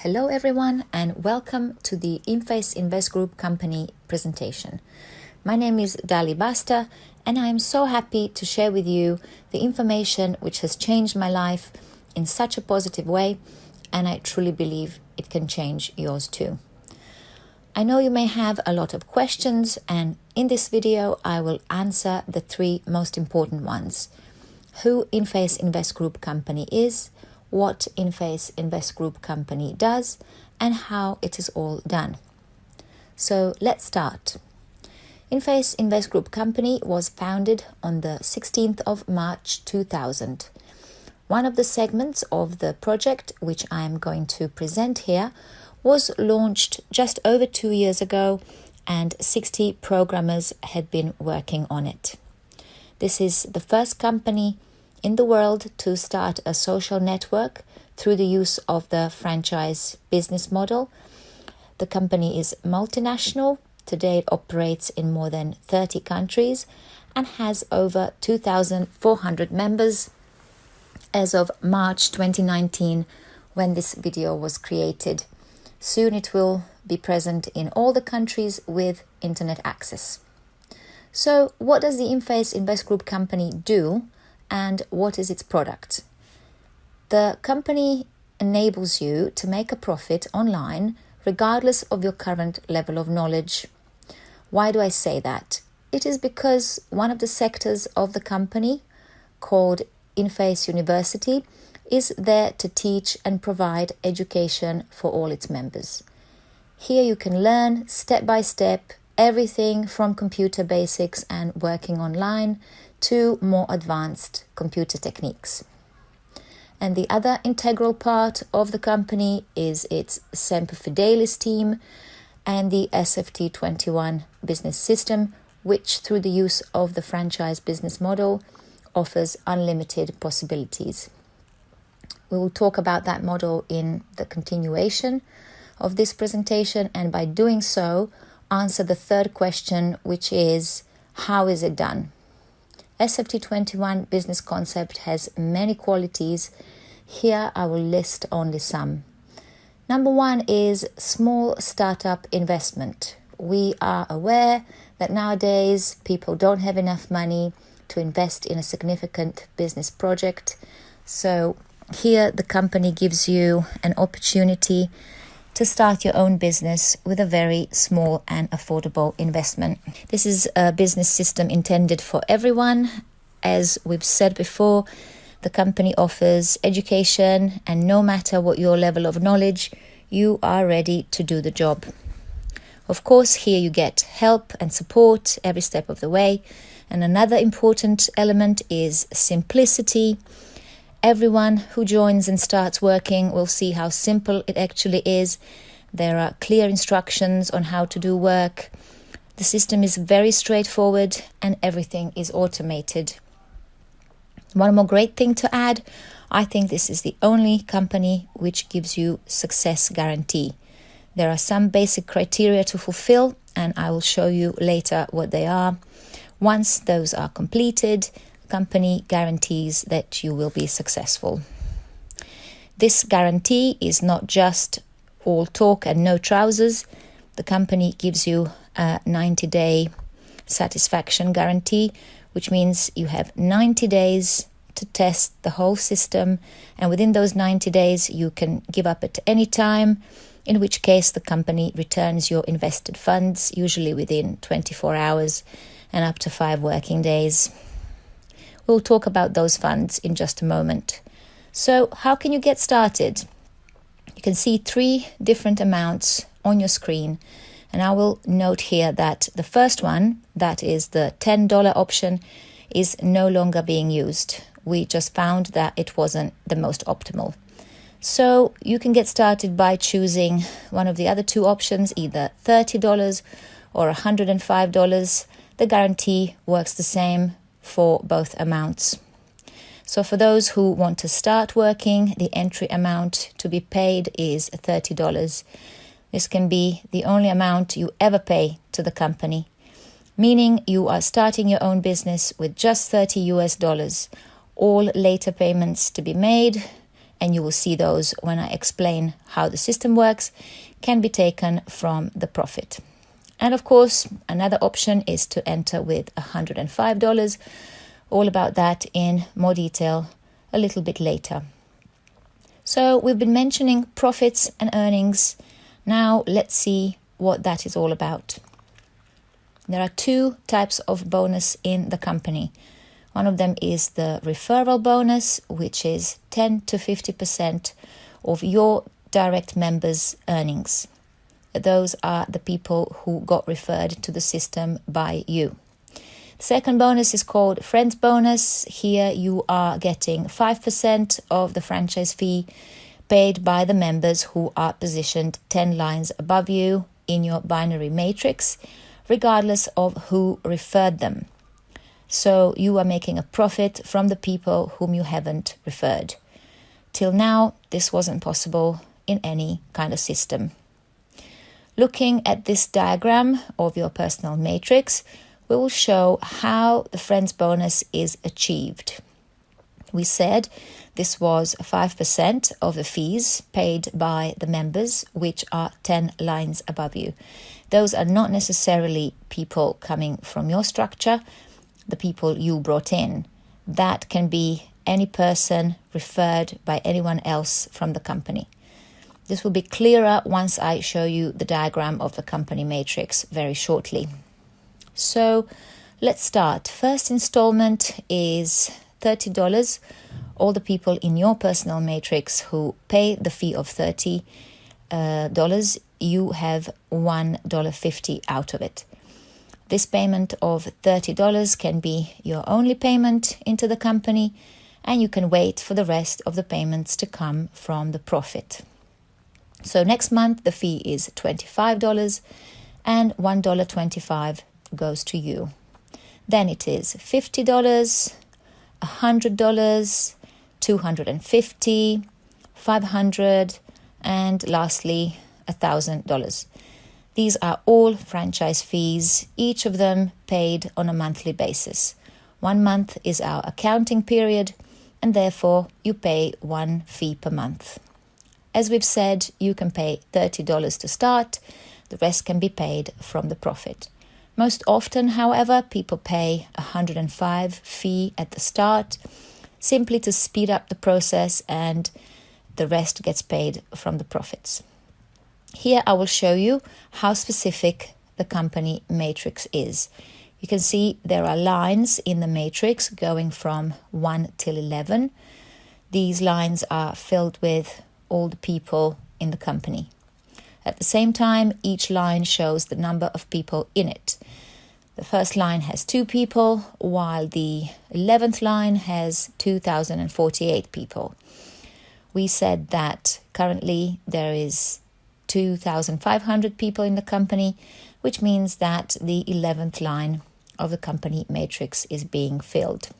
Hello everyone and welcome to the InFace Invest Group company presentation. My name is Dali Basta and I am so happy to share with you the information which has changed my life in such a positive way, and I truly believe it can change yours too. I know you may have a lot of questions, and in this video I will answer the three most important ones: who InFace Invest Group company is, what InFace Invest Group company does, and how it is all done. So let's start. InFace Invest Group company was founded on the 16th of March 2000. One of the segments of the project, which I am going to present here, was launched just over 2 years ago, and 60 programmers had been working on it. This is the first company in the world to start a social network through the use of the franchise business model. The company is multinational. Today it operates in more than 30 countries and has over 2,400 members as of March 2019, when this video was created. Soon it will be present in all the countries with internet access. So what does the InFace Invest Group company do, and what is its product? The company enables you to make a profit online regardless of your current level of knowledge. Why do I say that? It is because one of the sectors of the company, called InFace University, is there to teach and provide education for all its members. Here you can learn step by step everything from computer basics and working online to more advanced computer techniques. And the other integral part of the company is its Semper Fidelis team and the SFT21 business system, which through the use of the franchise business model offers unlimited possibilities. We will talk about that model in the continuation of this presentation, and by doing so, answer the third question, which is, how is it done? SFT21 business concept has many qualities. Here I will list only some. Number one is small startup investment. We are aware that nowadays people don't have enough money to invest in a significant business project. So here the company gives you an opportunity to start your own business with a very small and affordable investment. This is a business system intended for everyone. As we've said before, the company offers education, and no matter what your level of knowledge, you are ready to do the job. Of course, here you get help and support every step of the way. And another important element is simplicity. Everyone who joins and starts working will see how simple it actually is. There are clear instructions on how to do work. The system is very straightforward and everything is automated. One more great thing to add, I think this is the only company which gives you success guarantee. There are some basic criteria to fulfill, and I will show you later what they are. Once those are completed, the company guarantees that you will be successful. This guarantee is not just all talk and no trousers. The company gives you a 90-day satisfaction guarantee, which means you have 90 days to test the whole system, and within those 90 days you can give up at any time, in which case the company returns your invested funds, usually within 24 hours and up to 5 working days. We'll talk about those funds in just a moment. So how can you get started? You can see 3 different amounts on your screen, and I will note here that the first one, that is the $10 option, is no longer being used. We just found that it wasn't the most optimal. So you can get started by choosing one of the other 2 options, either $30 or $105. The guarantee works the same for both amounts. So for those who want to start working, the entry amount to be paid is $30. This can be the only amount you ever pay to the company, meaning you are starting your own business with just $30 US. All later payments to be made, and you will see those when I explain how the system works, can be taken from the profit. And of course, another option is to enter with $105. All about that in more detail a little bit later. So we've been mentioning profits and earnings. Now let's see what that is all about. There are two types of bonus in the company. One of them is the referral bonus, which is 10 to 50% of your direct members' earnings. Those are the people who got referred to the system by you. The second bonus is called Friends Bonus. Here you are getting 5% of the franchise fee paid by the members who are positioned 10 lines above you in your binary matrix, regardless of who referred them. So you are making a profit from the people whom you haven't referred. Till now, this wasn't possible in any kind of system. Looking at this diagram of your personal matrix, we will show how the Friends Bonus is achieved. We said this was 5% of the fees paid by the members, which are 10 lines above you. Those are not necessarily people coming from your structure, the people you brought in. That can be any person referred by anyone else from the company. This will be clearer once I show you the diagram of the company matrix very shortly. So let's start. First installment is $30. All the people in your personal matrix who pay the fee of $30, you have $1.50 out of it. This payment of $30 can be your only payment into the company, and you can wait for the rest of the payments to come from the profit. So next month the fee is $25 and $1.25 goes to you. Then it is $50, $100, $250, $500, and lastly $1,000. These are all franchise fees, each of them paid on a monthly basis. 1 month is our accounting period, and therefore you pay one fee per month. As we've said, you can pay $30 to start. The rest can be paid from the profit. Most often, however, people pay $105 fee at the start, simply to speed up the process, and the rest gets paid from the profits. Here I will show you how specific the company matrix is. You can see there are lines in the matrix going from 1 till 11. These lines are filled with all the people in the company. At the same time, each line shows the number of people in it. The first line has 2 people, while the 11th line has 2,048 people. We said that currently there is 2,500 people in the company, which means that the 11th line of the company matrix is being filled.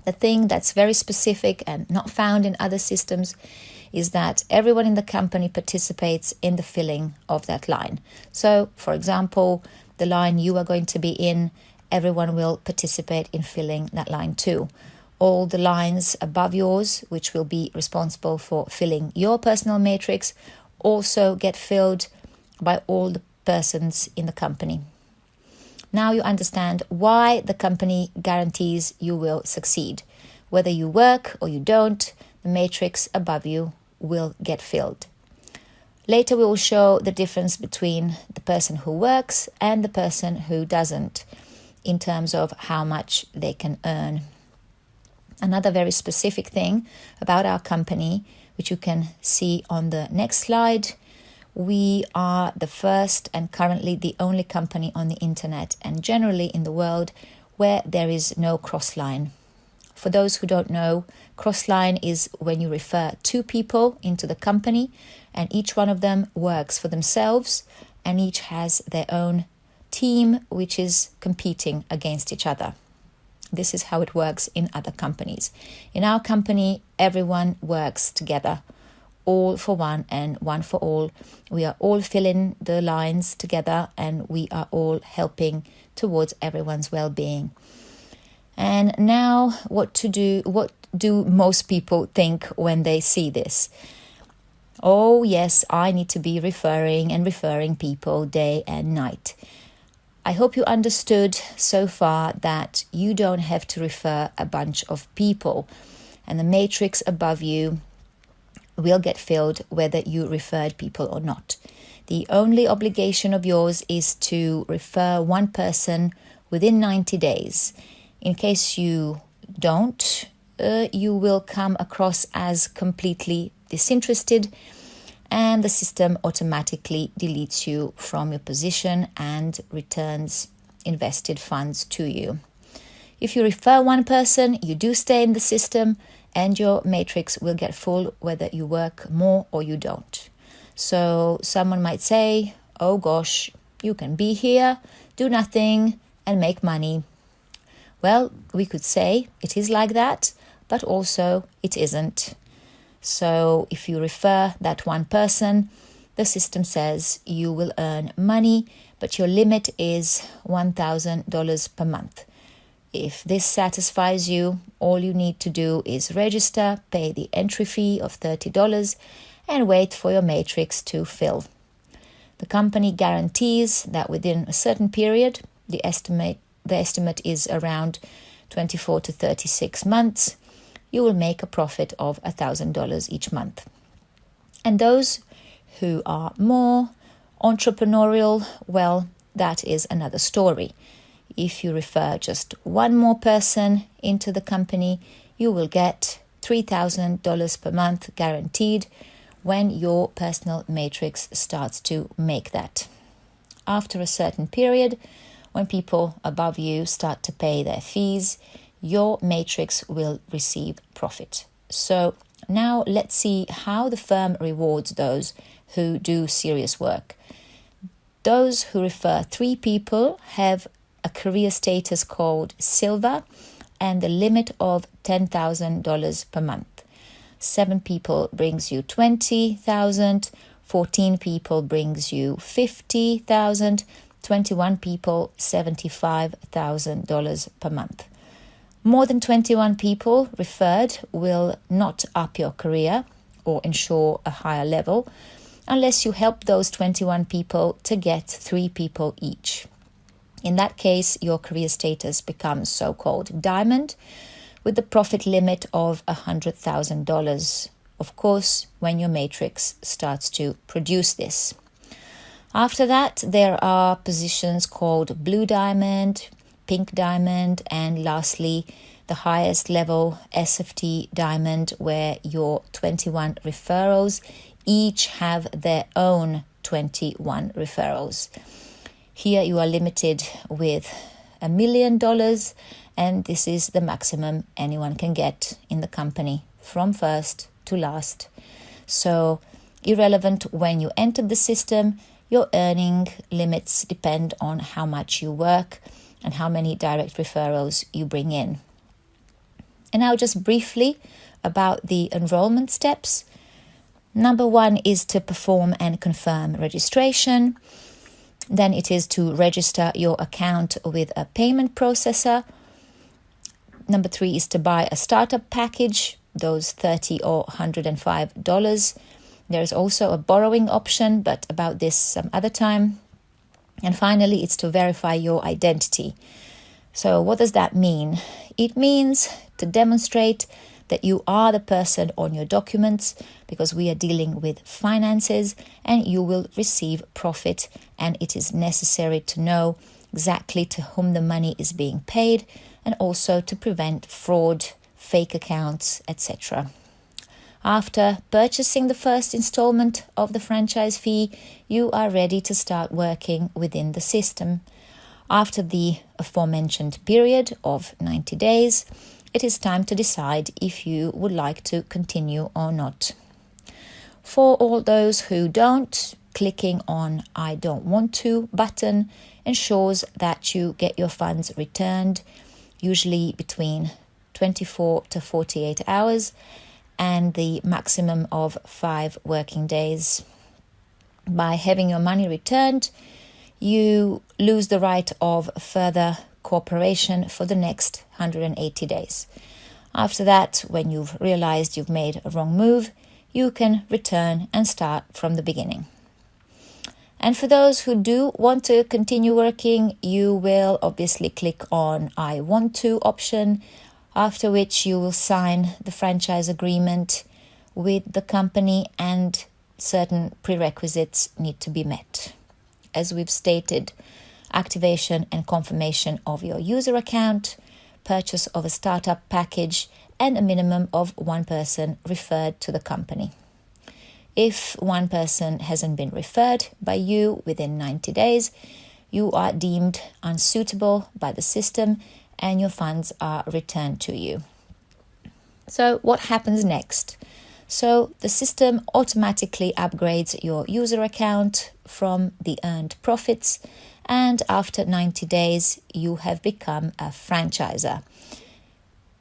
The thing that's very specific and not found in other systems is that everyone in the company participates in the filling of that line. So, for example, the line you are going to be in, everyone will participate in filling that line too. All the lines above yours, which will be responsible for filling your personal matrix, also get filled by all the persons in the company. Now you understand why the company guarantees you will succeed. Whether you work or you don't, the matrix above you will get filled. Later we will show the difference between the person who works and the person who doesn't in terms of how much they can earn. Another very specific thing about our company, which you can see on the next slide, we are the first and currently the only company on the internet and generally in the world where there is no cross-line. For those who don't know, cross-line is when you refer 2 people into the company and each one of them works for themselves and each has their own team which is competing against each other. This is how it works in other companies. In our company, everyone works together, all for one and one for all. We are all filling the lines together and we are all helping towards everyone's well-being. And now what do most people think when they see this? Oh yes, I need to be referring people day and night. I hope you understood so far that you don't have to refer a bunch of people, and the matrix above you will get filled whether you referred people or not. The only obligation of yours is to refer one person within 90 days. In case you don't, you will come across as completely disinterested, and the system automatically deletes you from your position and returns invested funds to you. If you refer one person, you do stay in the system, and your matrix will get full whether you work more or you don't. So someone might say, oh gosh, you can be here, do nothing, and make money. Well, we could say it is like that, but also it isn't. So if you refer that one person, the system says you will earn money, but your limit is $1,000 per month. If this satisfies you, all you need to do is register, pay the entry fee of $30, and wait for your matrix to fill. The company guarantees that within a certain period, the estimate is around 24 to 36 months, you will make a profit of $1,000 each month. And those who are more entrepreneurial, well, that is another story. If you refer just one more person into the company, you will get $3,000 per month guaranteed when your personal matrix starts to make that. After a certain period, when people above you start to pay their fees, your matrix will receive profit. So now let's see how the firm rewards those who do serious work. Those who refer 3 people have a career status called Silver and the limit of $10,000 per month. 7 people brings you $20,000, 14 people brings you $50,000, 21 people $75,000 per month. More than 21 people referred will not up your career or ensure a higher level unless you help those 21 people to get 3 people each. In that case, your career status becomes so-called diamond with the profit limit of $100,000, of course, when your matrix starts to produce this. After that, there are positions called blue diamond, pink diamond, and lastly, the highest level SFT diamond, where your 21 referrals each have their own 21 referrals. Here you are limited with $1 million, and this is the maximum anyone can get in the company from first to last. So irrelevant when you entered the system, your earning limits depend on how much you work and how many direct referrals you bring in. And now just briefly about the enrollment steps. Number 1 is to perform and confirm registration. Then it is to register your account with a payment processor. Number 3 is to buy a startup package, those $30 or $105. There is also a borrowing option, but about this some other time. And finally, it's to verify your identity. So what does that mean? It means to demonstrate that you are the person on your documents, because we are dealing with finances and you will receive profit, and it is necessary to know exactly to whom the money is being paid, and also to prevent fraud, fake accounts, etc. After purchasing the first installment of the franchise fee, you are ready to start working within the system. After the aforementioned period of 90 days, it is time to decide if you would like to continue or not. For all those who don't, clicking on I don't want to button ensures that you get your funds returned, usually between 24 to 48 hours, and the maximum of 5 working days. By having your money returned, you lose the right of further cooperation for the next 180 days. After that, when you've realized you've made a wrong move, you can return and start from the beginning. And for those who do want to continue working, you will obviously click on I want to option, after which you will sign the franchise agreement with the company and certain prerequisites need to be met. As we've stated, activation and confirmation of your user account, purchase of a startup package, and a minimum of one person referred to the company. If one person hasn't been referred by you within 90 days, you are deemed unsuitable by the system and your funds are returned to you. So what happens next? So the system automatically upgrades your user account from the earned profits, and after 90 days, you have become a franchiser.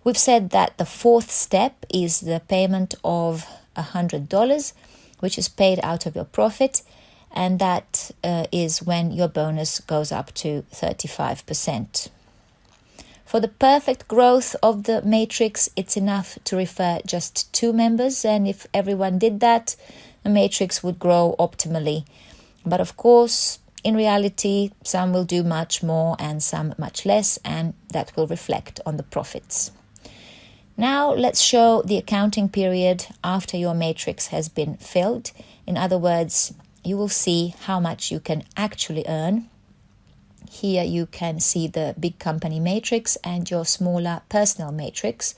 We've said that the fourth step is the payment of $100, which is paid out of your profit, and that is when your bonus goes up to 35%. For the perfect growth of the matrix, it's enough to refer just 2 members, and if everyone did that, the matrix would grow optimally. But of course, in reality, some will do much more and some much less, and that will reflect on the profits. Now let's show the accounting period after your matrix has been filled. In other words, you will see how much you can actually earn. Here you can see the big company matrix and your smaller personal matrix.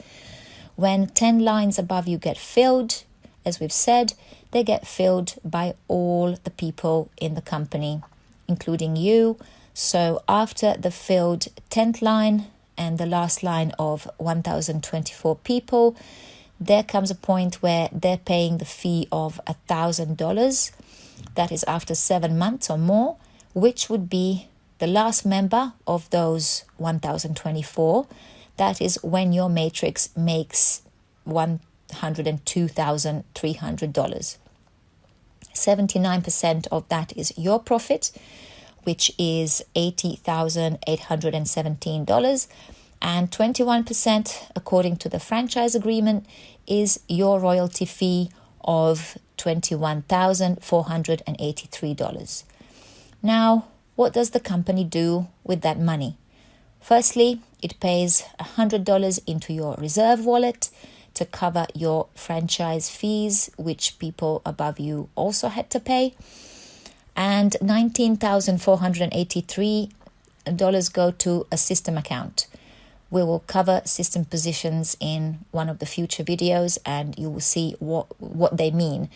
When 10 lines above you get filled, as we've said, they get filled by all the people in the company, including you. So after the filled 10th line and the last line of 1,024 people, there comes a point where they're paying the fee of $1,000. That is after 7 months or more, which would be the last member of those 1,024. That is when your matrix makes $102,300. 79% of that is your profit, which is $80,817, and 21%, according to the franchise agreement, is your royalty fee of $21,483. Now, what does the company do with that money? Firstly, it pays $100 into your reserve wallet to cover your franchise fees, which people above you also had to pay. And $19,483 go to a system account. We will cover system positions in one of the future videos and you will see what they mean.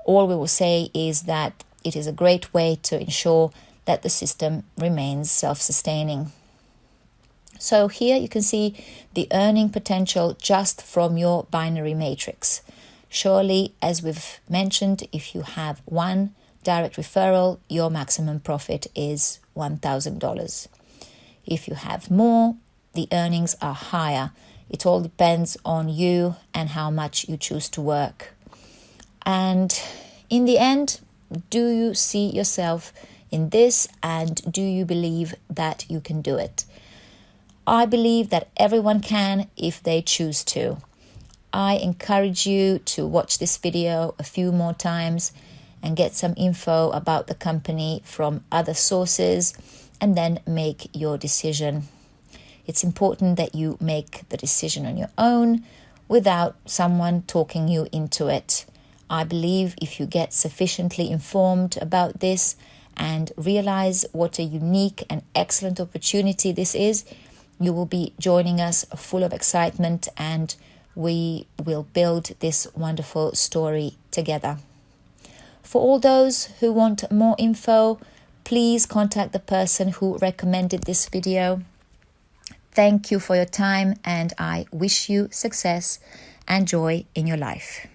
All we will say is that it is a great way to ensure that the system remains self-sustaining. So here you can see the earning potential just from your binary matrix. Surely, as we've mentioned, if you have one direct referral, your maximum profit is $1,000. If you have more, the earnings are higher. It all depends on you and how much you choose to work. And in the end, do you see yourself in this, and do you believe that you can do it? I believe that everyone can if they choose to. I encourage you to watch this video a few more times and get some info about the company from other sources and then make your decision. It's important that you make the decision on your own without someone talking you into it. I believe if you get sufficiently informed about this and realize what a unique and excellent opportunity this is, you will be joining us full of excitement and we will build this wonderful story together. For all those who want more info, please contact the person who recommended this video. Thank you for your time and I wish you success and joy in your life.